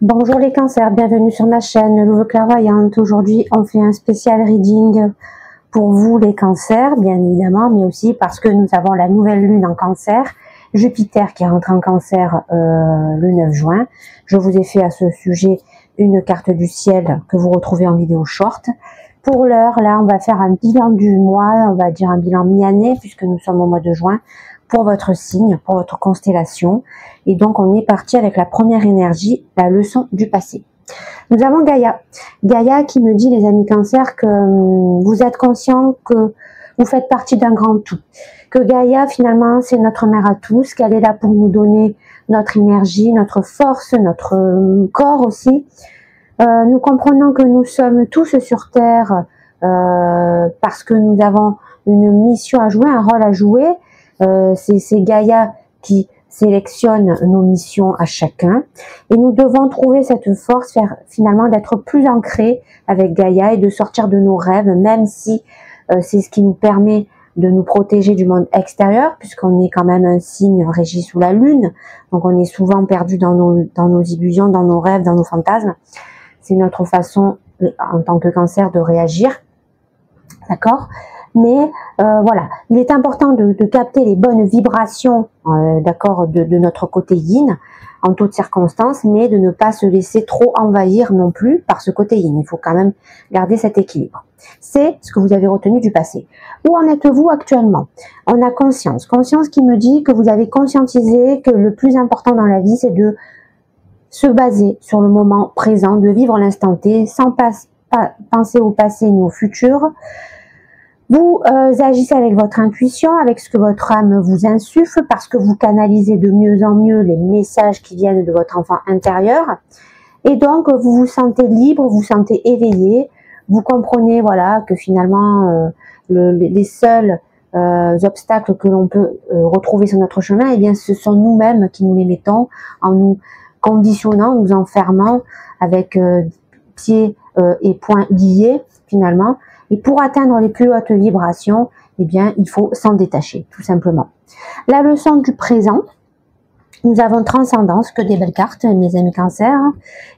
Bonjour les cancers, bienvenue sur ma chaîne Louve Clairvoyante. Aujourd'hui, on fait un spécial reading pour vous les cancers, bien évidemment, mais aussi parce que nous avons la nouvelle lune en cancer, Jupiter qui rentre en cancer le 9 juin. Je vous ai fait à ce sujet une carte du ciel que vous retrouvez en vidéo short. Pour l'heure, là, on va faire un bilan du mois, on va dire un bilan mi-année, puisque nous sommes au mois de juin, pour votre signe, pour votre constellation. Et donc, on est parti avec la première énergie, la leçon du passé. Nous avons Gaïa. Gaïa qui me dit, les amis cancers, que vous êtes conscients que vous faites partie d'un grand tout. Que Gaïa, finalement, c'est notre mère à tous, qu'elle est là pour nous donner notre énergie, notre force, notre corps aussi. Nous comprenons que nous sommes tous sur Terre parce que nous avons une mission à jouer, un rôle à jouer. C'est Gaïa qui sélectionne nos missions à chacun et nous devons trouver cette force finalement d'être plus ancrés avec Gaïa et de sortir de nos rêves, même si c'est ce qui nous permet de nous protéger du monde extérieur, puisqu'on est quand même un signe régi sous la lune, donc on est souvent perdu dans nos illusions, dans nos rêves, dans nos fantasmes. C'est notre façon en tant que cancer de réagir, d'accord? Mais voilà, il est important de capter les bonnes vibrations, d'accord, de notre côté yin en toutes circonstances, mais de ne pas se laisser trop envahir non plus par ce côté yin. Il faut quand même garder cet équilibre. C'est ce que vous avez retenu du passé. Où en êtes-vous actuellement? On a conscience qui me dit que vous avez conscientisé que le plus important dans la vie, c'est de se baser sur le moment présent, de vivre l'instant T sans penser au passé ni au futur. Vous agissez avec votre intuition, avec ce que votre âme vous insuffle, parce que vous canalisez de mieux en mieux les messages qui viennent de votre enfant intérieur. Et donc, vous vous sentez libre, vous vous sentez éveillé. Vous comprenez, voilà, que finalement, les seuls obstacles que l'on peut retrouver sur notre chemin, eh bien, ce sont nous-mêmes qui nous les mettons en nous conditionnant, nous enfermant avec pieds et poings liés, finalement. Et pour atteindre les plus hautes vibrations, eh bien, il faut s'en détacher, tout simplement. La leçon du présent, nous avons transcendance, que des belles cartes, mes amis cancers.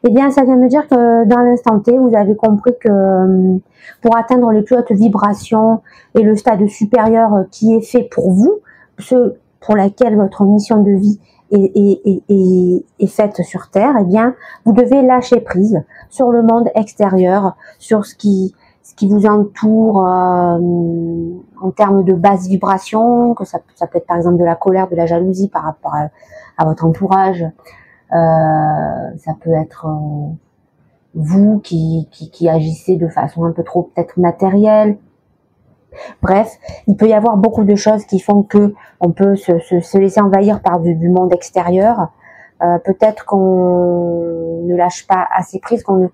Eh bien, ça vient me dire que dans l'instant T, vous avez compris que pour atteindre les plus hautes vibrations et le stade supérieur qui est fait pour vous, ce pour laquelle votre mission de vie est faite sur Terre, eh bien, vous devez lâcher prise sur le monde extérieur, sur ce qui vous entoure en termes de basse vibration, que ça peut être par exemple de la colère, de la jalousie par rapport à votre entourage, ça peut être vous qui agissez de façon un peu trop peut-être matérielle. Bref, il peut y avoir beaucoup de choses qui font que on peut se laisser envahir par du monde extérieur. Peut-être qu'on ne lâche pas assez prise, qu'on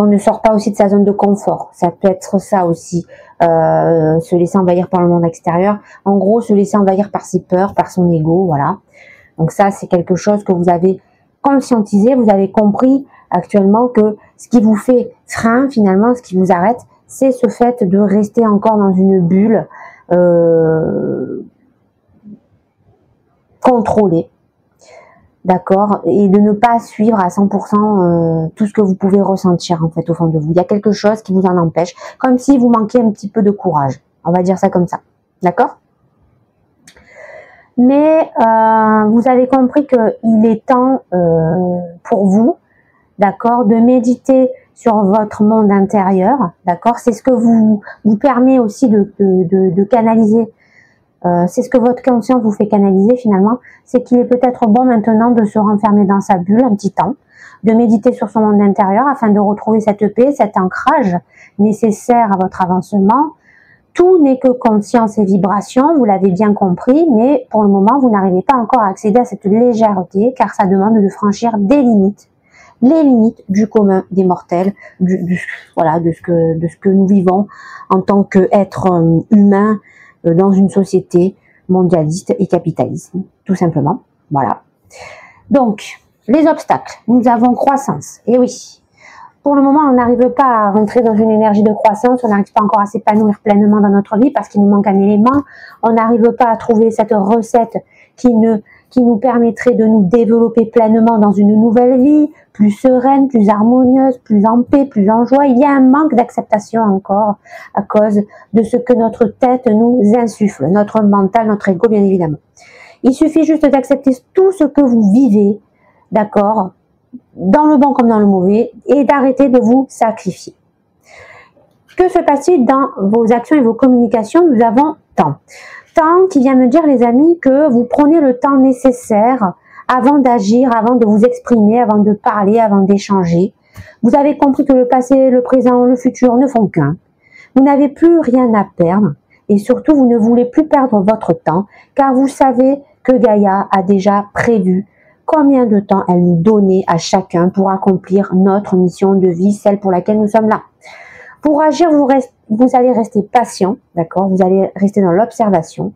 ne sort pas aussi de sa zone de confort. Ça peut être ça aussi, se laisser envahir par le monde extérieur. En gros, se laisser envahir par ses peurs, par son ego, voilà. Donc ça, c'est quelque chose que vous avez conscientisé, vous avez compris actuellement que ce qui vous fait frein, finalement, ce qui vous arrête, c'est ce fait de rester encore dans une bulle contrôlée. D'accord, et de ne pas suivre à 100% tout ce que vous pouvez ressentir en fait au fond de vous. Il y a quelque chose qui vous en empêche, comme si vous manquiez un petit peu de courage. On va dire ça comme ça, d'accord? Mais vous avez compris qu'il est temps pour vous, d'accord, de méditer sur votre monde intérieur, d'accord? C'est ce que vous permet aussi de canaliser. C'est ce que votre conscience vous fait canaliser finalement, c'est qu'il est peut-être bon maintenant de se renfermer dans sa bulle un petit temps, de méditer sur son monde intérieur afin de retrouver cette paix, cet ancrage nécessaire à votre avancement. Tout n'est que conscience et vibration, vous l'avez bien compris, mais pour le moment vous n'arrivez pas encore à accéder à cette légèreté car ça demande de franchir des limites, les limites du commun des mortels, voilà, de ce que nous vivons en tant qu'être humain dans une société mondialiste et capitaliste, tout simplement. Voilà. Donc, les obstacles. Nous avons croissance. Et oui, pour le moment, on n'arrive pas à rentrer dans une énergie de croissance, on n'arrive pas encore à s'épanouir pleinement dans notre vie parce qu'il nous manque un élément. On n'arrive pas à trouver cette recette qui qui nous permettrait de nous développer pleinement dans une nouvelle vie, plus sereine, plus harmonieuse, plus en paix, plus en joie. Il y a un manque d'acceptation encore à cause de ce que notre tête nous insuffle, notre mental, notre ego bien évidemment. Il suffit juste d'accepter tout ce que vous vivez, d'accord, dans le bon comme dans le mauvais, et d'arrêter de vous sacrifier. Que se passe-t-il dans vos actions et vos communications? Nous avons temps. Temps qui vient me dire, les amis, que vous prenez le temps nécessaire avant d'agir, avant de vous exprimer, avant de parler, avant d'échanger. Vous avez compris que le passé, le présent, le futur ne font qu'un. Vous n'avez plus rien à perdre et surtout, vous ne voulez plus perdre votre temps car vous savez que Gaïa a déjà prévu combien de temps elle nous donnait à chacun pour accomplir notre mission de vie, celle pour laquelle nous sommes là. Pour agir, vous allez rester patient, d'accord? Vous allez rester dans l'observation.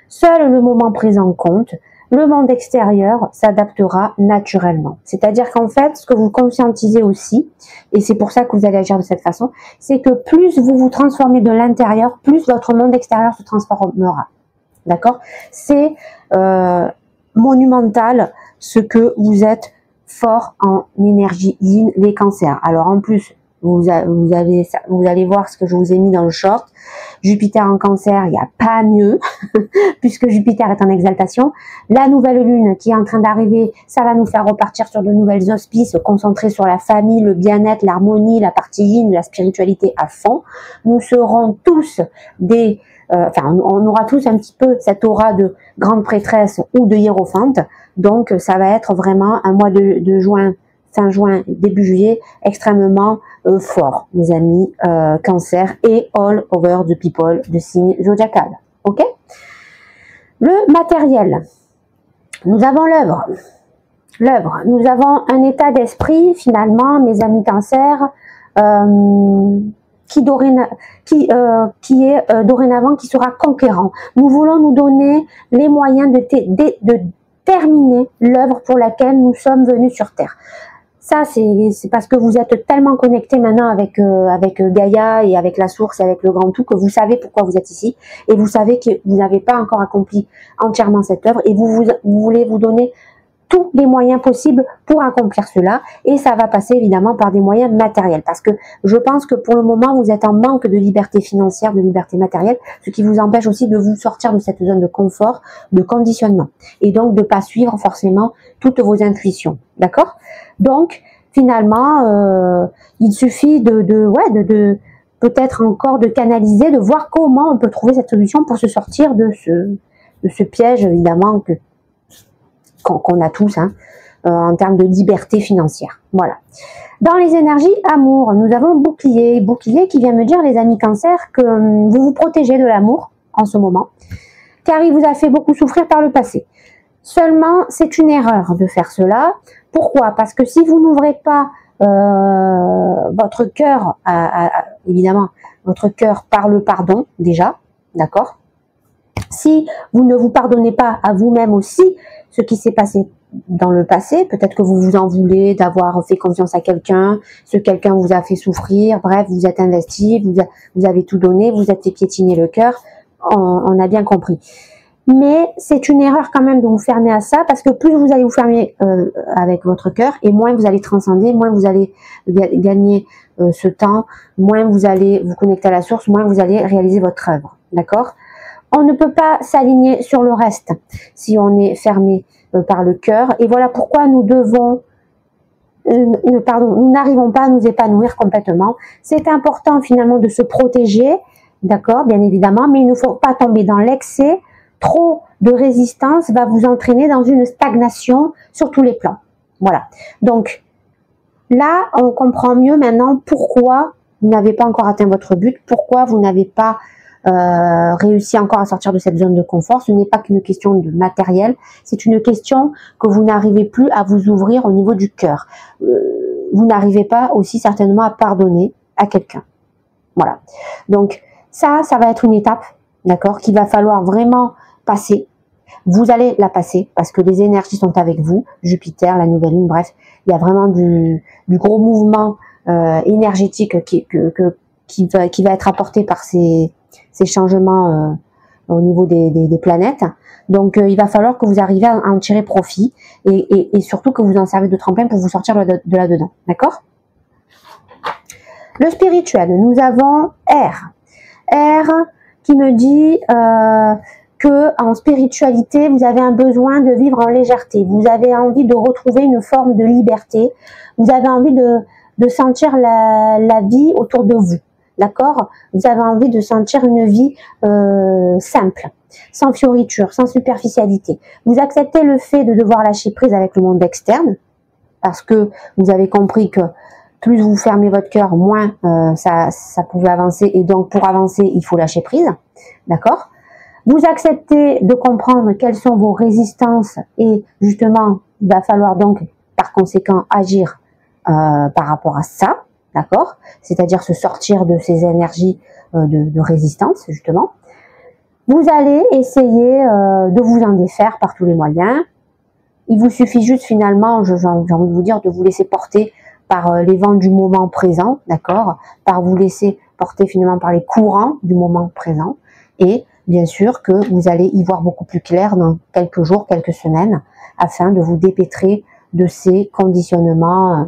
Seul le moment présent compte. Le monde extérieur s'adaptera naturellement. C'est-à-dire qu'en fait, ce que vous conscientisez aussi, et c'est pour ça que vous allez agir de cette façon, c'est que plus vous vous transformez de l'intérieur, plus votre monde extérieur se transformera. D'accord? C'est monumental ce que vous êtes fort en énergie yin, les cancers. Alors en plus, vous allez voir ce que je vous ai mis dans le short. Jupiter en cancer, il n'y a pas mieux, puisque Jupiter est en exaltation. La nouvelle lune qui est en train d'arriver, ça va nous faire repartir sur de nouvelles auspices, se concentrer sur la famille, le bien-être, l'harmonie, la partie yin, la spiritualité à fond. Nous serons tous des... on aura tous un petit peu cette aura de grande prêtresse ou de hiérophante. Donc, ça va être vraiment un mois de juin, fin juin, début juillet, extrêmement fort, les amis, cancer et all over the people de signe zodiacal. Ok? Le matériel. Nous avons l'œuvre. L'œuvre. Nous avons un état d'esprit, finalement, mes amis cancer, qui est dorénavant, qui sera conquérant. Nous voulons nous donner les moyens de terminer l'œuvre pour laquelle nous sommes venus sur Terre. Ça, c'est parce que vous êtes tellement connecté maintenant avec Gaïa et avec la source et avec le grand tout que vous savez pourquoi vous êtes ici et vous savez que vous n'avez pas encore accompli entièrement cette œuvre et vous voulez vous donner tous les moyens possibles pour accomplir cela et ça va passer évidemment par des moyens matériels parce que je pense que pour le moment vous êtes en manque de liberté financière, de liberté matérielle, ce qui vous empêche aussi de vous sortir de cette zone de confort, de conditionnement et donc de pas suivre forcément toutes vos intuitions, d'accord? Donc finalement il suffit de peut-être encore de canaliser, de voir comment on peut trouver cette solution pour se sortir de ce piège évidemment qu'on a tous en termes de liberté financière. Voilà. Dans les énergies amour, nous avons bouclier. Bouclier qui vient me dire, les amis cancer, que vous vous protégez de l'amour en ce moment, car il vous a fait beaucoup souffrir par le passé. Seulement, c'est une erreur de faire cela. Pourquoi? Parce que si vous n'ouvrez pas votre cœur, évidemment, votre cœur par le pardon, déjà, d'accord? Si vous ne vous pardonnez pas à vous-même aussi ce qui s'est passé dans le passé, peut-être que vous vous en voulez d'avoir fait confiance à quelqu'un, ce quelqu'un vous a fait souffrir, bref, vous êtes investi, vous avez tout donné, vous êtes fait piétiner le cœur, on a bien compris. Mais c'est une erreur quand même de vous fermer à ça, parce que plus vous allez vous fermer avec votre cœur, et moins vous allez transcender, moins vous allez gagner ce temps, moins vous allez vous connecter à la source, moins vous allez réaliser votre œuvre, d'accord? On ne peut pas s'aligner sur le reste si on est fermé par le cœur. Et voilà pourquoi nous n'arrivons pas à nous épanouir complètement. C'est important finalement de se protéger, d'accord, bien évidemment, mais il ne faut pas tomber dans l'excès. Trop de résistance va vous entraîner dans une stagnation sur tous les plans. Voilà. Donc là, on comprend mieux maintenant pourquoi vous n'avez pas encore atteint votre but, pourquoi vous n'avez pas réussi encore à sortir de cette zone de confort. Ce n'est pas qu'une question de matériel, c'est une question que vous n'arrivez plus à vous ouvrir au niveau du cœur. Vous n'arrivez pas aussi certainement à pardonner à quelqu'un. Voilà. Donc ça va être une étape, d'accord, qu'il va falloir vraiment passer. Vous allez la passer parce que les énergies sont avec vous, Jupiter, la nouvelle lune, bref, il y a vraiment du gros mouvement énergétique qui va être apporté par ces changements au niveau des planètes. Donc, il va falloir que vous arriviez à en tirer profit et surtout que vous en servez de tremplin pour vous sortir de là-dedans. D'accord? Le spirituel, nous avons R. R qui me dit que en spiritualité, vous avez un besoin de vivre en légèreté. Vous avez envie de retrouver une forme de liberté. Vous avez envie de sentir la vie autour de vous. D'accord? Vous avez envie de sentir une vie simple, sans fioriture, sans superficialité. Vous acceptez le fait de devoir lâcher prise avec le monde externe, parce que vous avez compris que plus vous fermez votre cœur, moins ça pouvait avancer. Et donc, pour avancer, il faut lâcher prise. D'accord? Vous acceptez de comprendre quelles sont vos résistances et justement, il va falloir donc, par conséquent, agir par rapport à ça. D'accord? C'est-à-dire se sortir de ces énergies de résistance, justement. Vous allez essayer de vous en défaire par tous les moyens. Il vous suffit juste finalement, j'ai envie de vous dire, de vous laisser porter par les vents du moment présent, d'accord? Par vous laisser porter finalement par les courants du moment présent. Et bien sûr que vous allez y voir beaucoup plus clair dans quelques jours, quelques semaines, afin de vous dépêtrer de ces conditionnements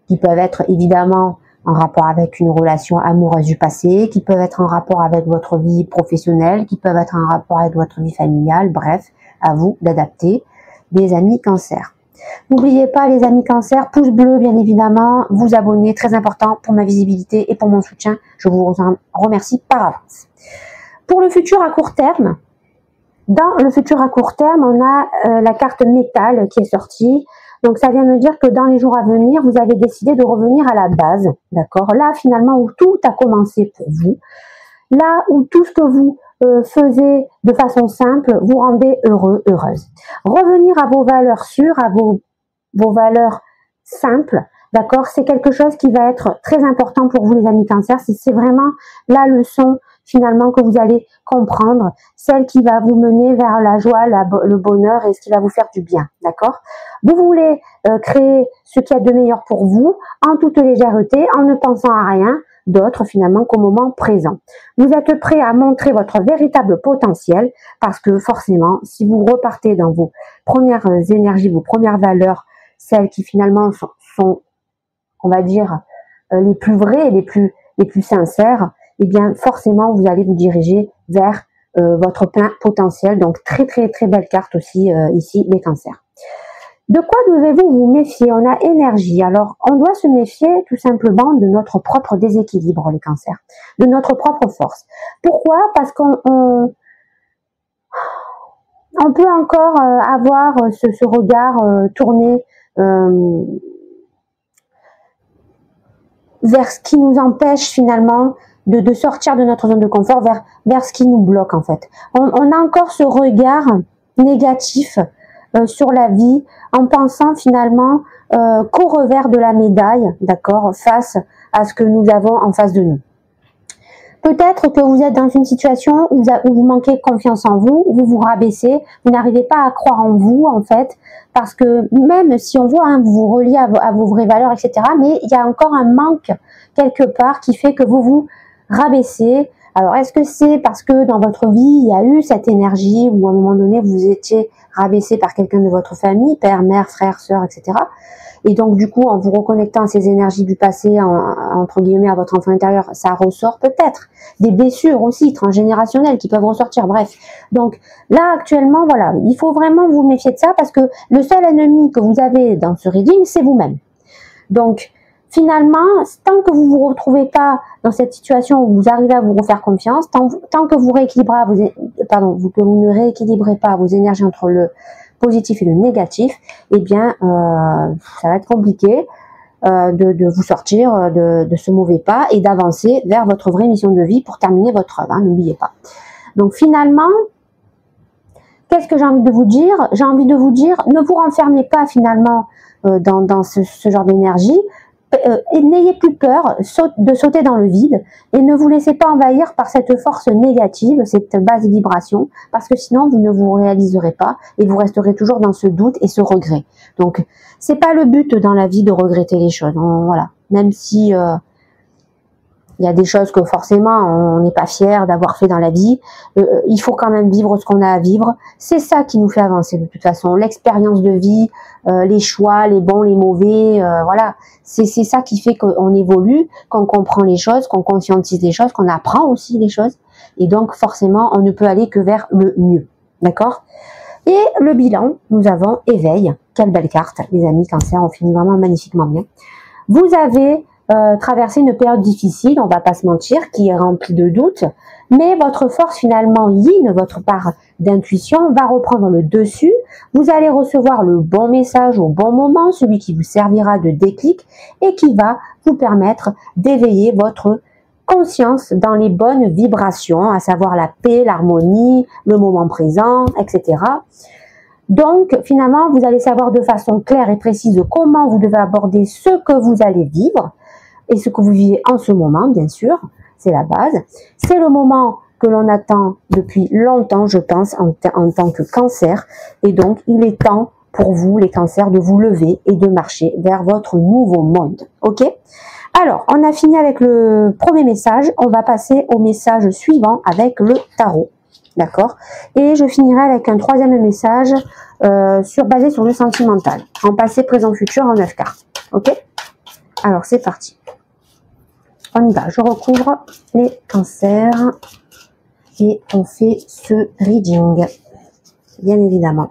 qui peuvent être évidemment en rapport avec une relation amoureuse du passé, qui peuvent être en rapport avec votre vie professionnelle, qui peuvent être en rapport avec votre vie familiale, bref, à vous d'adapter. Des amis cancer. N'oubliez pas les amis cancer, pouce bleu bien évidemment, vous abonner, très important pour ma visibilité et pour mon soutien, je vous en remercie par avance. Pour le futur à court terme, dans le futur à court terme, on a la carte métal qui est sortie. Donc ça vient me dire que dans les jours à venir, vous avez décidé de revenir à la base, d'accord? Là finalement où tout a commencé pour vous, là où tout ce que vous faisiez de façon simple vous rendez heureux, heureuse. Revenir à vos valeurs sûres, à vos valeurs simples, d'accord? C'est quelque chose qui va être très important pour vous les amis cancer. C'est vraiment la leçon finalement que vous allez comprendre, celle qui va vous mener vers la joie, le bonheur et ce qui va vous faire du bien, d'accord? Vous voulez créer ce qu'il y a de meilleur pour vous en toute légèreté, en ne pensant à rien d'autre finalement qu'au moment présent. Vous êtes prêt à montrer votre véritable potentiel parce que forcément, si vous repartez dans vos premières énergies, vos premières valeurs, celles qui finalement sont on va dire, les plus vraies et les plus sincères, eh bien forcément vous allez vous diriger vers votre plein potentiel. Donc très très très belle carte aussi ici les cancers. De quoi devez-vous vous méfier? On a énergie. Alors, on doit se méfier tout simplement de notre propre déséquilibre, les cancers, de notre propre force. Pourquoi? Parce qu'on peut encore avoir ce regard tourné vers ce qui nous empêche finalement de sortir de notre zone de confort, vers ce qui nous bloque en fait. On a encore ce regard négatif sur la vie, en pensant finalement qu'au revers de la médaille, d'accord, face à ce que nous avons en face de nous. Peut-être que vous êtes dans une situation où vous manquez confiance en vous, vous vous rabaissez, vous n'arrivez pas à croire en vous en fait, parce que même si on voit, hein, vous vous reliez à vos vraies valeurs, etc., mais il y a encore un manque quelque part qui fait que vous vous rabaissez. Alors, est-ce que c'est parce que dans votre vie, il y a eu cette énergie où à un moment donné, vous étiez rabaissé par quelqu'un de votre famille, père, mère, frère, sœur, etc. Et donc, du coup, en vous reconnectant à ces énergies du passé, entre guillemets, à votre enfant intérieur, ça ressort peut-être. Des blessures aussi, transgénérationnelles, qui peuvent ressortir, bref. Donc, là, actuellement, voilà, il faut vraiment vous méfier de ça parce que le seul ennemi que vous avez dans ce reading, c'est vous-même. Donc, finalement, tant que vous ne vous retrouvez pas dans cette situation où vous arrivez à vous refaire confiance, tant que vous que vous ne rééquilibrez pas vos énergies entre le positif et le négatif, eh bien, ça va être compliqué de vous sortir de ce mauvais pas et d'avancer vers votre vraie mission de vie pour terminer votre œuvre, hein, n'oubliez pas. Donc finalement, qu'est-ce que j'ai envie de vous dire? J'ai envie de vous dire, ne vous renfermez pas finalement dans ce genre d'énergie. N'ayez plus peur de sauter dans le vide et ne vous laissez pas envahir par cette force négative, cette basse vibration, parce que sinon vous ne vous réaliserez pas et vous resterez toujours dans ce doute et ce regret. Donc c'est pas le but dans la vie de regretter les choses, voilà. Même si il y a des choses que forcément on n'est pas fier d'avoir fait dans la vie. Il faut quand même vivre ce qu'on a à vivre. C'est ça qui nous fait avancer de toute façon. L'expérience de vie, les choix, les bons, les mauvais, voilà. C'est ça qui fait qu'on évolue, qu'on comprend les choses, qu'on conscientise les choses, qu'on apprend aussi les choses. Et donc forcément, on ne peut aller que vers le mieux. D'accord? Et le bilan, nous avons éveil. Quelle belle carte, les amis Cancer, on finit vraiment magnifiquement bien. Vous avez traversé une période difficile, on va pas se mentir, qui est remplie de doutes, mais votre force finalement yin, votre part d'intuition, va reprendre le dessus. Vous allez recevoir le bon message au bon moment, celui qui vous servira de déclic et qui va vous permettre d'éveiller votre conscience dans les bonnes vibrations, à savoir la paix, l'harmonie, le moment présent, etc. Donc, finalement, vous allez savoir de façon claire et précise comment vous devez aborder ce que vous allez vivre et ce que vous vivez en ce moment, bien sûr. C'est la base. C'est le moment que l'on attend depuis longtemps, je pense, en tant que Cancer. Et donc, il est temps pour vous, les Cancers, de vous lever et de marcher vers votre nouveau monde. Ok ? Alors, on a fini avec le premier message. On va passer au message suivant avec le tarot. D'accord? Et je finirai avec un troisième message basé sur le sentimental. En passé, présent, futur, en 9 cartes. Ok? Alors, c'est parti. On y va. Je recouvre les Cancers et on fait ce reading. Bien évidemment.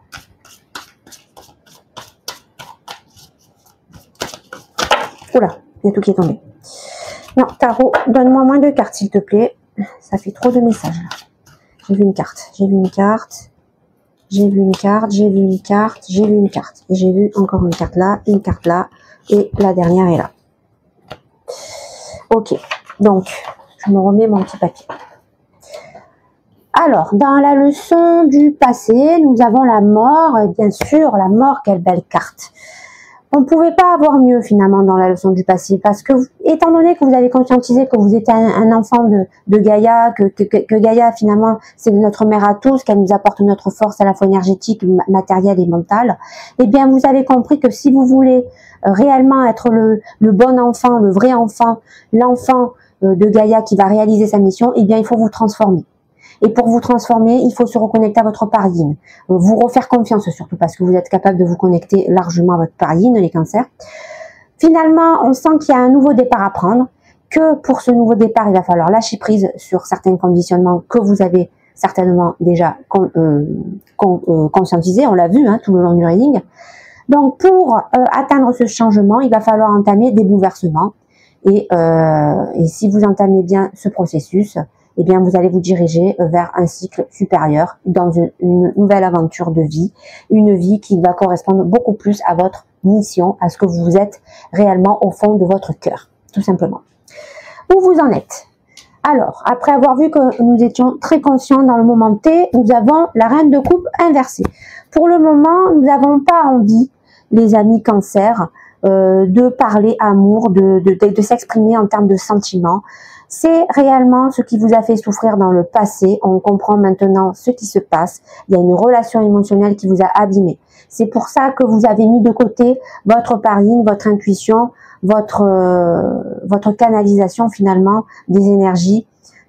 Oula, il y a tout qui est tombé. Non, tarot, donne-moi moins de cartes, s'il te plaît. Ça fait trop de messages, là. J'ai vu une carte, j'ai vu une carte, j'ai vu une carte, j'ai vu une carte, j'ai vu une carte. Et j'ai vu encore une carte là, et la dernière est là. Ok, donc, je me remets mon petit papier. Alors, dans la leçon du passé, nous avons la mort, et bien sûr, la mort, quelle belle carte. On ne pouvait pas avoir mieux finalement dans la leçon du passé parce que, étant donné que vous avez conscientisé que vous êtes un enfant de Gaïa, que Gaïa finalement c'est notre mère à tous, qu'elle nous apporte notre force à la fois énergétique, matérielle et mentale, eh bien vous avez compris que si vous voulez réellement être le bon enfant, le vrai enfant, l'enfant de Gaïa qui va réaliser sa mission, eh bien il faut vous transformer. Et pour vous transformer, il faut se reconnecter à votre part yin. Vous refaire confiance surtout parce que vous êtes capable de vous connecter largement à votre part yin, les Cancers. Finalement, on sent qu'il y a un nouveau départ à prendre, que pour ce nouveau départ, il va falloir lâcher prise sur certains conditionnements que vous avez certainement déjà conscientisés. On l'a vu tout le long du reading. Donc, pour atteindre ce changement, il va falloir entamer des bouleversements. Et si vous entamez bien ce processus, eh bien, vous allez vous diriger vers un cycle supérieur dans une nouvelle aventure de vie, une vie qui va correspondre beaucoup plus à votre mission, à ce que vous êtes réellement au fond de votre cœur, tout simplement. Où vous en êtes? Alors, après avoir vu que nous étions très conscients dans le moment T, nous avons la reine de coupe inversée. Pour le moment, nous n'avons pas envie, les amis Cancer, de parler amour, de s'exprimer en termes de sentiments. C'est réellement ce qui vous a fait souffrir dans le passé. On comprend maintenant ce qui se passe. Il y a une relation émotionnelle qui vous a abîmé. C'est pour ça que vous avez mis de côté votre part yin, votre intuition, votre canalisation finalement des énergies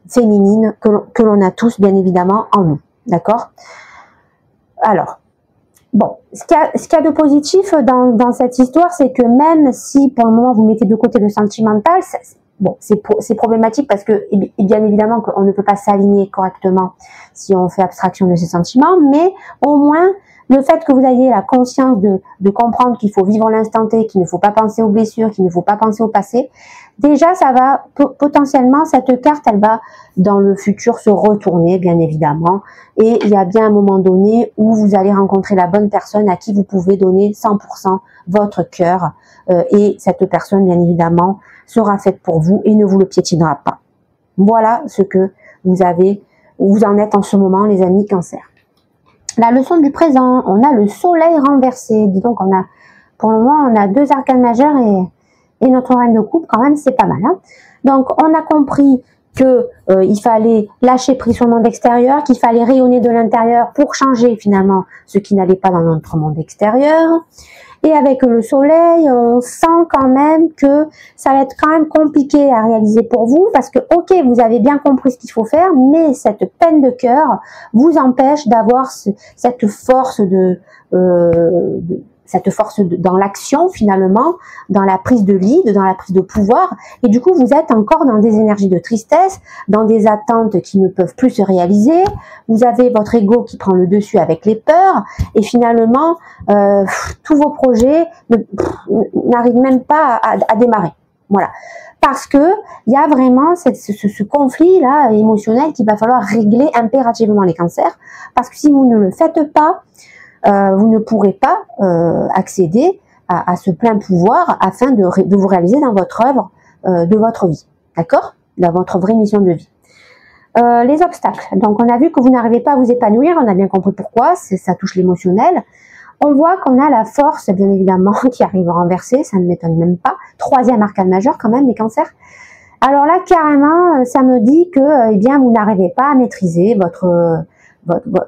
féminines que l'on a tous bien évidemment en nous. D'accord? Alors, bon, ce qu'il y a de positif dans cette histoire, c'est que même si pour le moment vous mettez de côté le sentimental, bon, c'est problématique parce que, bien évidemment, qu'on ne peut pas s'aligner correctement si on fait abstraction de ces sentiments, mais au moins, le fait que vous ayez la conscience de comprendre qu'il faut vivre l'instant T, qu'il ne faut pas penser aux blessures, qu'il ne faut pas penser au passé, déjà, ça va, potentiellement, cette carte, elle va, dans le futur, se retourner, bien évidemment, et il y a bien un moment donné où vous allez rencontrer la bonne personne à qui vous pouvez donner 100% votre cœur, et cette personne, bien évidemment, sera faite pour vous et ne vous le piétinera pas. Voilà ce que vous en êtes en ce moment, les amis Cancer. La leçon du présent, on a le soleil renversé. Dis donc, pour le moment, on a 2 arcanes majeures et notre reine de coupe, quand même, c'est pas mal. Donc, on a compris que il fallait lâcher prise sur le monde extérieur, qu'il fallait rayonner de l'intérieur pour changer finalement ce qui n'allait pas dans notre monde extérieur. Et avec le soleil, on sent quand même que ça va être quand même compliqué à réaliser pour vous parce que, ok, vous avez bien compris ce qu'il faut faire, mais cette peine de cœur vous empêche d'avoir cette force dans l'action finalement, dans la prise de lead, dans la prise de pouvoir, et du coup vous êtes encore dans des énergies de tristesse, dans des attentes qui ne peuvent plus se réaliser, vous avez votre ego qui prend le dessus avec les peurs, et finalement tous vos projets n'arrivent même pas à démarrer. Voilà. Parce que il y a vraiment ce conflit là émotionnel qu'il va falloir régler impérativement les cancers, parce que si vous ne le faites pas, vous ne pourrez pas accéder à ce plein pouvoir afin de vous réaliser dans votre œuvre de votre vie, d'accord? Dans votre vraie mission de vie. Les obstacles. Donc on a vu que vous n'arrivez pas à vous épanouir, on a bien compris pourquoi, ça touche l'émotionnel. On voit qu'on a la force, bien évidemment, qui arrive à renverser, ça ne m'étonne même pas. 3e arcane majeur quand même, les cancers. Alors là, carrément, ça me dit que, eh bien, vous n'arrivez pas à maîtriser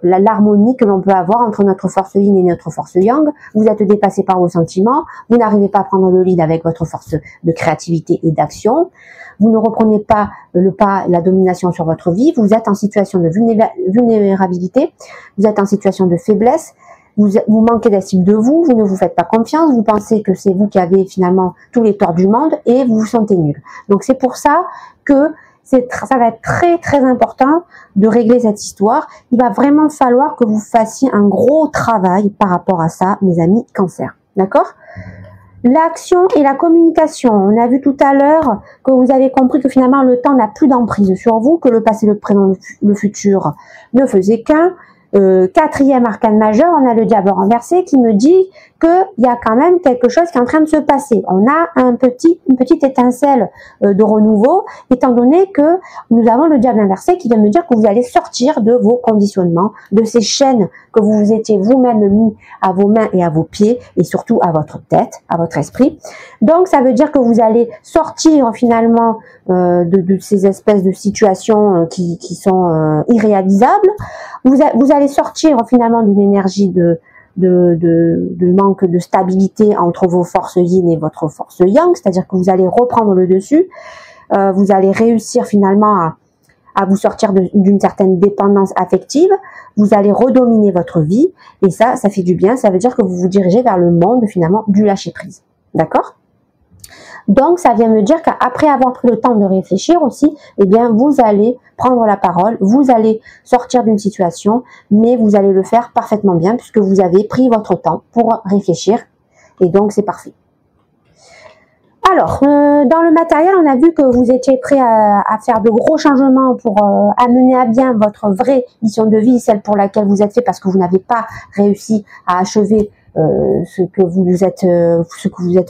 l'harmonie que l'on peut avoir entre notre force yin et notre force yang. Vous êtes dépassé par vos sentiments, vous n'arrivez pas à prendre le lead avec votre force de créativité et d'action, vous ne reprenez pas la domination sur votre vie, vous êtes en situation de vulnérabilité, vous êtes en situation de faiblesse, vous manquez d'estime de vous, vous ne vous faites pas confiance, vous pensez que c'est vous qui avez finalement tous les torts du monde et vous vous sentez nul. Donc c'est pour ça que ça va être très très important de régler cette histoire. Il va vraiment falloir que vous fassiez un gros travail par rapport à ça, mes amis cancer. D'accord? L'action et la communication. On a vu tout à l'heure que vous avez compris que finalement le temps n'a plus d'emprise sur vous, que le passé, le présent, le futur ne faisaient qu'un. 4e arcane majeur, on a le diable renversé qui me dit qu'il y a quand même quelque chose qui est en train de se passer. On a une petite étincelle de renouveau, étant donné que nous avons le diable inversé qui vient me dire que vous allez sortir de vos conditionnements, de ces chaînes que vous vous étiez vous-même mis à vos mains et à vos pieds, et surtout à votre tête, à votre esprit. Donc ça veut dire que vous allez sortir finalement de ces espèces de situations qui sont irréalisables. Vous allez sortir finalement d'une énergie de manque de stabilité entre vos forces yin et votre force yang, c'est-à-dire que vous allez reprendre le dessus, vous allez réussir finalement à vous sortir d'une certaine dépendance affective, vous allez redominer votre vie, et ça fait du bien, ça veut dire que vous vous dirigez vers le monde finalement du lâcher-prise, d'accord ? Donc, ça vient me dire qu'après avoir pris le temps de réfléchir aussi, eh bien, vous allez prendre la parole, vous allez sortir d'une situation, mais vous allez le faire parfaitement bien puisque vous avez pris votre temps pour réfléchir et donc c'est parfait. Alors, dans le matériel, on a vu que vous étiez prêt à faire de gros changements pour amener à bien votre vraie mission de vie, celle pour laquelle vous êtes fait parce que vous n'avez pas réussi à achever ce que vous êtes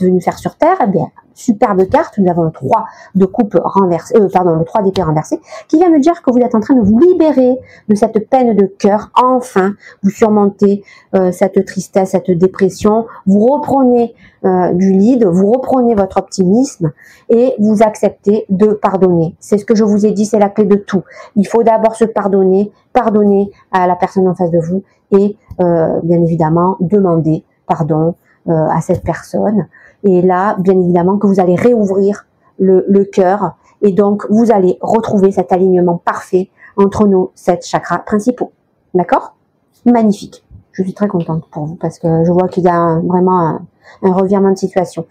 venu faire sur Terre. Eh bien, superbe carte, nous avons le 3 de coupe renversé, le 3 d'épée renversé, qui vient me dire que vous êtes en train de vous libérer de cette peine de cœur. Enfin, vous surmontez cette tristesse, cette dépression, vous reprenez du lead, vous reprenez votre optimisme et vous acceptez de pardonner. C'est ce que je vous ai dit, c'est la clé de tout. Il faut d'abord se pardonner, pardonner à la personne en face de vous et bien évidemment demander pardon à cette personne. Et là, bien évidemment, que vous allez réouvrir le cœur et donc vous allez retrouver cet alignement parfait entre nos 7 chakras principaux. D'accord? Magnifique. Je suis très contente pour vous parce que je vois qu'il y a vraiment un revirement de situation.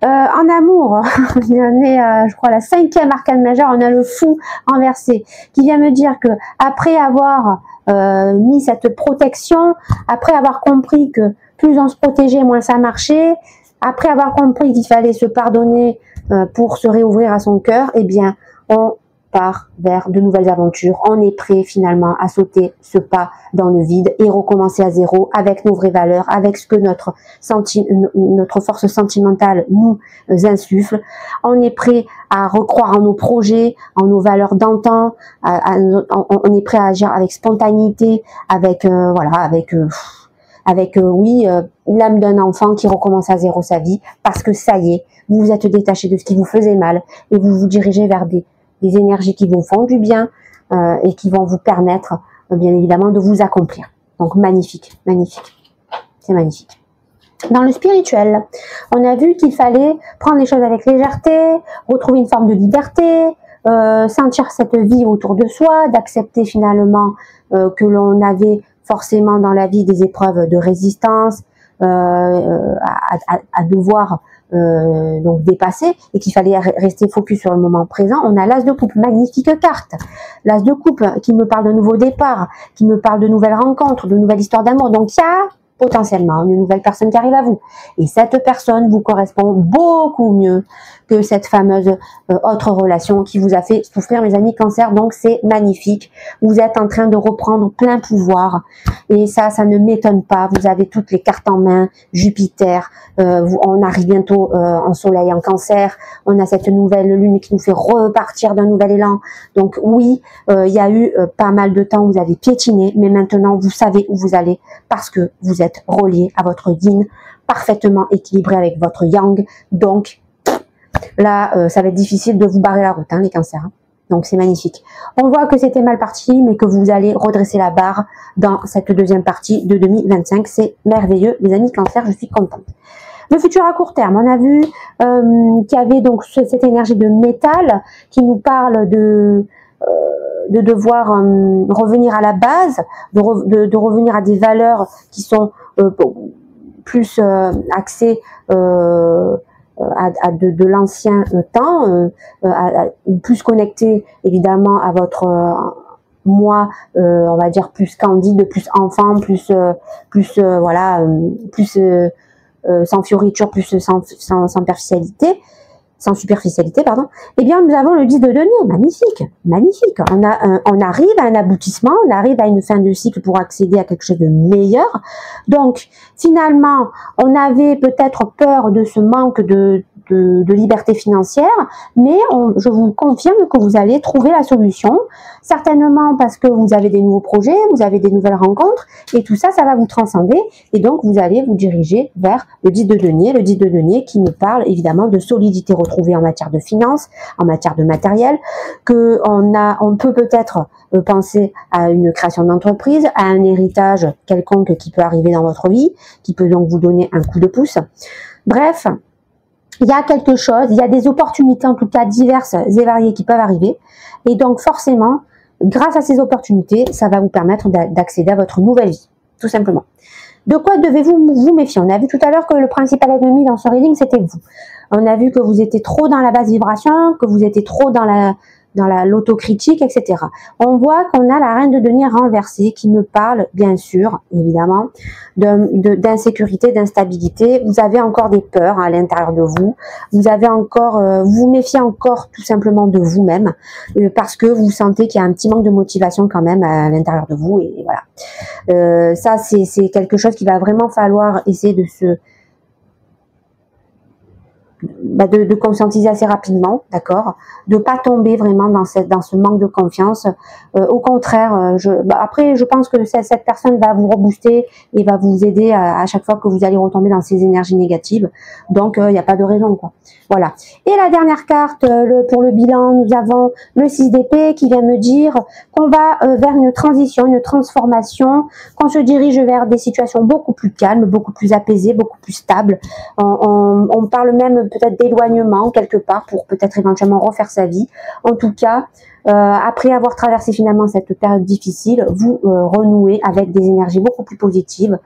En amour, on est, je crois, la 5e arcane majeure, on a le fou renversé qui vient me dire que après avoir mis cette protection, après avoir compris que plus on se protégeait, moins ça marchait, après avoir compris qu'il fallait se pardonner pour se réouvrir à son cœur, eh bien, on part vers de nouvelles aventures. On est prêt finalement à sauter ce pas dans le vide et recommencer à zéro avec nos vraies valeurs, avec ce que notre force sentimentale nous insuffle. On est prêt à recroire en nos projets, en nos valeurs d'antan. On est prêt à agir avec spontanéité, avec l'âme d'un enfant qui recommence à zéro sa vie parce que ça y est, vous vous êtes détaché de ce qui vous faisait mal et vous vous dirigez vers des énergies qui vous font du bien et qui vont vous permettre, bien évidemment, de vous accomplir. Donc, magnifique, magnifique. C'est magnifique. Dans le spirituel, on a vu qu'il fallait prendre les choses avec légèreté, retrouver une forme de liberté, sentir cette vie autour de soi, d'accepter finalement que l'on avait forcément dans la vie des épreuves de résistance à devoir donc dépasser et qu'il fallait rester focus sur le moment présent. On a l'as de coupe, magnifique carte. L'as de coupe qui me parle de nouveaux départs, qui me parle de nouvelles rencontres, de nouvelles histoires d'amour. Donc il y a potentiellement une nouvelle personne qui arrive à vous. Et cette personne vous correspond beaucoup mieux que cette fameuse autre relation qui vous a fait souffrir, mes amis Cancer. Donc c'est magnifique. Vous êtes en train de reprendre plein pouvoir. Et ça ne m'étonne pas. Vous avez toutes les cartes en main. Jupiter, on arrive bientôt en soleil en Cancer. On a cette nouvelle lune qui nous fait repartir d'un nouvel élan. Donc oui, il y a eu pas mal de temps où vous avez piétiné, mais maintenant vous savez où vous allez parce que vous êtes relié à votre yin, parfaitement équilibré avec votre yang. Donc là, ça va être difficile de vous barrer la route, hein, les Cancers. Hein. Donc c'est magnifique. On voit que c'était mal parti, mais que vous allez redresser la barre dans cette deuxième partie de 2025. C'est merveilleux, les amis Cancer, je suis contente. Le futur à court terme, on a vu qu'il y avait donc cette énergie de métal qui nous parle de devoir revenir à la base, de revenir à des valeurs qui sont plus axées à de l'ancien temps, plus connectées évidemment à votre moi, on va dire plus candide, plus enfant, plus voilà, plus sans fioriture, plus sans superficialité, pardon. Eh bien, nous avons le 10 de denier, magnifique, magnifique. On arrive à un aboutissement, on arrive à une fin de cycle pour accéder à quelque chose de meilleur. Donc, finalement, on avait peut-être peur de ce manque de liberté financière, mais je vous confirme que vous allez trouver la solution, certainement parce que vous avez des nouveaux projets, vous avez des nouvelles rencontres, et tout ça, ça va vous transcender, et donc vous allez vous diriger vers le 10 de denier qui nous parle évidemment de solidité retrouvée en matière de finances, en matière de matériel, que on peut peut-être penser à une création d'entreprise, à un héritage quelconque qui peut arriver dans votre vie, qui peut donc vous donner un coup de pouce. Bref, il y a quelque chose, il y a des opportunités en tout cas diverses et variées qui peuvent arriver. Et donc forcément, grâce à ces opportunités, ça va vous permettre d'accéder à votre nouvelle vie, tout simplement. De quoi devez-vous vous méfier? On a vu tout à l'heure que le principal ennemi dans ce reading, c'était vous. On a vu que vous étiez trop dans la basse vibration, que vous étiez trop dans l'autocritique, etc. On voit qu'on a la reine de denier renversée qui me parle, bien sûr, évidemment, d'insécurité, d'instabilité. Vous avez encore des peurs à l'intérieur de vous. Vous avez encore, vous méfiez encore tout simplement de vous-même parce que vous sentez qu'il y a un petit manque de motivation quand même à l'intérieur de vous. Et voilà. Ça, c'est quelque chose qu'il va vraiment falloir essayer de conscientiser assez rapidement, d'accord, de pas tomber vraiment dans ce manque de confiance. Au contraire, après, je pense que cette personne va vous rebooster et va vous aider à chaque fois que vous allez retomber dans ces énergies négatives. Donc, il n'y a pas de raison, quoi. Voilà. Et la dernière carte, pour le bilan, nous avons le 6 d'épée qui vient me dire qu'on va vers une transition, une transformation, qu'on se dirige vers des situations beaucoup plus calmes, beaucoup plus apaisées, beaucoup plus stables. On parle même peut-être d'éloignement quelque part pour peut-être éventuellement refaire sa vie. En tout cas, après avoir traversé finalement cette période difficile, vous renouez avec des énergies beaucoup plus positives,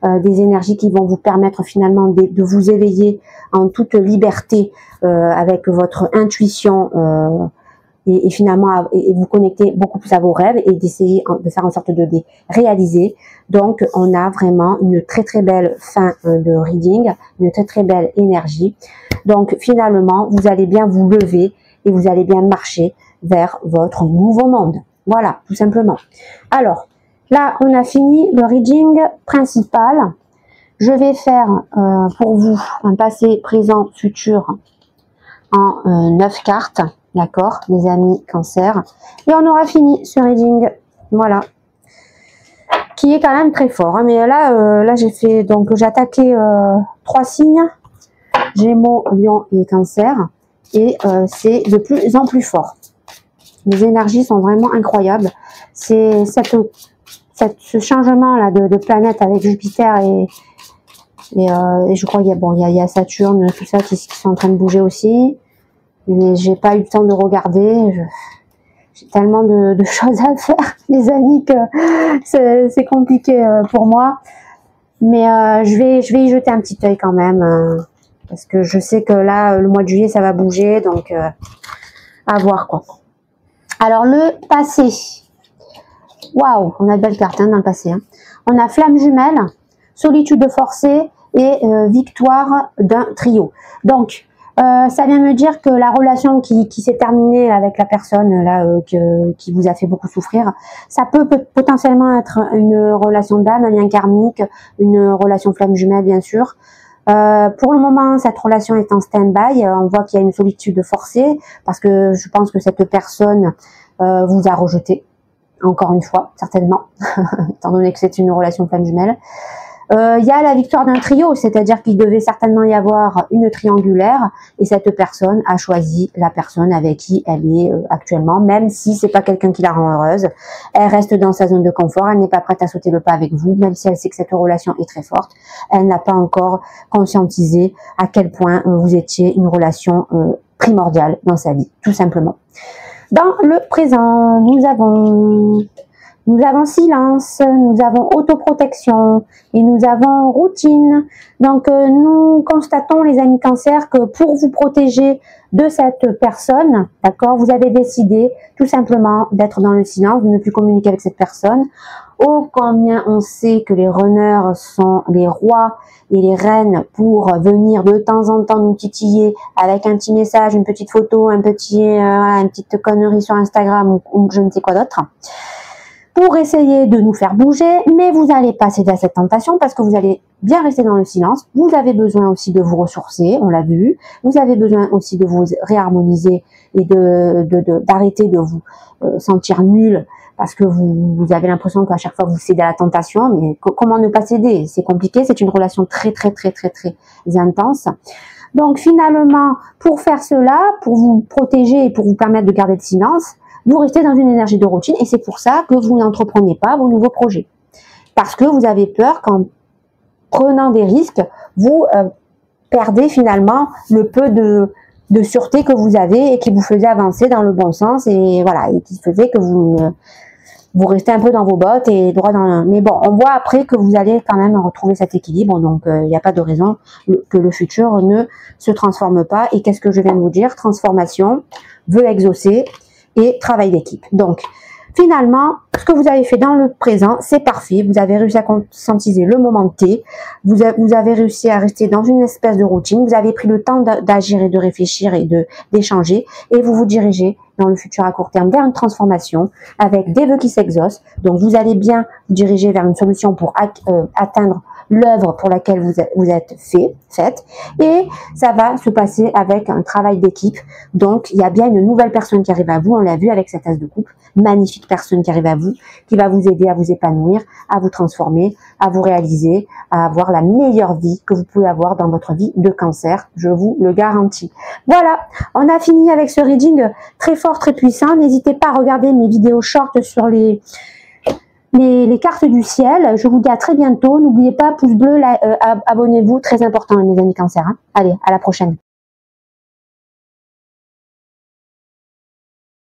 des énergies qui vont vous permettre finalement de vous éveiller en toute liberté avec votre intuition et finalement et vous connecter beaucoup plus à vos rêves et d'essayer de faire en sorte de les réaliser. Donc on a vraiment une très très belle fin de reading, une très très belle énergie. Donc finalement vous allez bien vous lever et vous allez bien marcher vers votre nouveau monde. Voilà, tout simplement. Alors là on a fini le reading principal. Je vais faire pour vous un passé, présent, futur en 9 cartes. D'accord, les amis Cancer. Et on aura fini ce reading. Voilà. Qui est quand même très fort. Hein. Mais là j'ai fait, donc j'ai attaqué 3 signes. Gémeaux, Lion et Cancer. Et c'est de plus en plus fort. Les énergies sont vraiment incroyables. C'est ce changement là de planète avec Jupiter Et je crois qu'il y a, bon, il y a Saturne, tout ça qui sont en train de bouger aussi. Mais j'ai pas eu le temps de regarder. J'ai tellement de choses à faire, les amis, que c'est compliqué pour moi. Mais je vais y jeter un petit œil quand même. Parce que je sais que là, le mois de juillet, ça va bouger. Donc, à voir quoi. Alors, le passé. Waouh, on a de belles cartes hein, dans le passé. Hein. On a flamme jumelle, solitude forcée et victoire d'un trio. Donc, ça vient me dire que la relation qui s'est terminée avec la personne là qui vous a fait beaucoup souffrir, ça peut potentiellement être une relation d'âme, un lien karmique, une relation flamme jumelle bien sûr. Pour le moment, cette relation est en stand-by. On voit qu'il y a une solitude forcée parce que je pense que cette personne vous a rejeté. Encore une fois, certainement, étant donné que c'est une relation flamme jumelle. Il y a la victoire d'un trio, c'est-à-dire qu'il devait certainement y avoir une triangulaire et cette personne a choisi la personne avec qui elle est actuellement, même si c'est pas quelqu'un qui la rend heureuse. Elle reste dans sa zone de confort, elle n'est pas prête à sauter le pas avec vous, même si elle sait que cette relation est très forte. Elle n'a pas encore conscientisé à quel point vous étiez une relation primordiale dans sa vie, tout simplement. Dans le présent, nous avons silence, nous avons autoprotection et nous avons routine. Donc, nous constatons, les amis cancer, que pour vous protéger de cette personne, d'accord, vous avez décidé tout simplement d'être dans le silence, de ne plus communiquer avec cette personne. Oh, combien on sait que les runners sont les rois et les reines pour venir de temps en temps nous titiller avec un petit message, une petite photo, une petite connerie sur Instagram ou je ne sais quoi d'autre, pour essayer de nous faire bouger, mais vous n'allez pas céder à cette tentation parce que vous allez bien rester dans le silence. Vous avez besoin aussi de vous ressourcer, on l'a vu. Vous avez besoin aussi de vous réharmoniser et d'arrêter de vous sentir nul parce que vous avez l'impression qu'à chaque fois vous cédez à la tentation. Mais comment ne pas céder? C'est compliqué, c'est une relation très intense. Donc finalement, pour faire cela, pour vous protéger et pour vous permettre de garder le silence, vous restez dans une énergie de routine et c'est pour ça que vous n'entreprenez pas vos nouveaux projets. Parce que vous avez peur qu'en prenant des risques, vous perdez finalement le peu de sûreté que vous avez et qui vous faisait avancer dans le bon sens et voilà, et qui faisait que vous restez un peu dans vos bottes et droit dans... Mais bon, on voit après que vous allez quand même retrouver cet équilibre, donc il n'y a pas de raison que le futur ne se transforme pas. Et qu'est-ce que je viens de vous dire? Transformation, vœu exaucé et travail d'équipe. Donc, finalement, ce que vous avez fait dans le présent, c'est parfait. Vous avez réussi à conscientiser le moment T. Vous avez réussi à rester dans une espèce de routine. Vous avez pris le temps d'agir et de réfléchir et d'échanger. Et vous vous dirigez dans le futur à court terme vers une transformation avec des vœux qui s'exaucent. Donc, vous allez bien vous diriger vers une solution pour atteindre l'œuvre pour laquelle vous êtes faite, et ça va se passer avec un travail d'équipe. Donc, il y a bien une nouvelle personne qui arrive à vous, on l'a vu avec cette as de coupe, magnifique personne qui arrive à vous, qui va vous aider à vous épanouir, à vous transformer, à vous réaliser, à avoir la meilleure vie que vous pouvez avoir dans votre vie de cancer, je vous le garantis. Voilà, on a fini avec ce reading très fort, très puissant. N'hésitez pas à regarder mes vidéos short sur les cartes du ciel. Je vous dis à très bientôt. N'oubliez pas, pouce bleu, abonnez-vous, très important mes amis cancer. Hein. Allez, à la prochaine.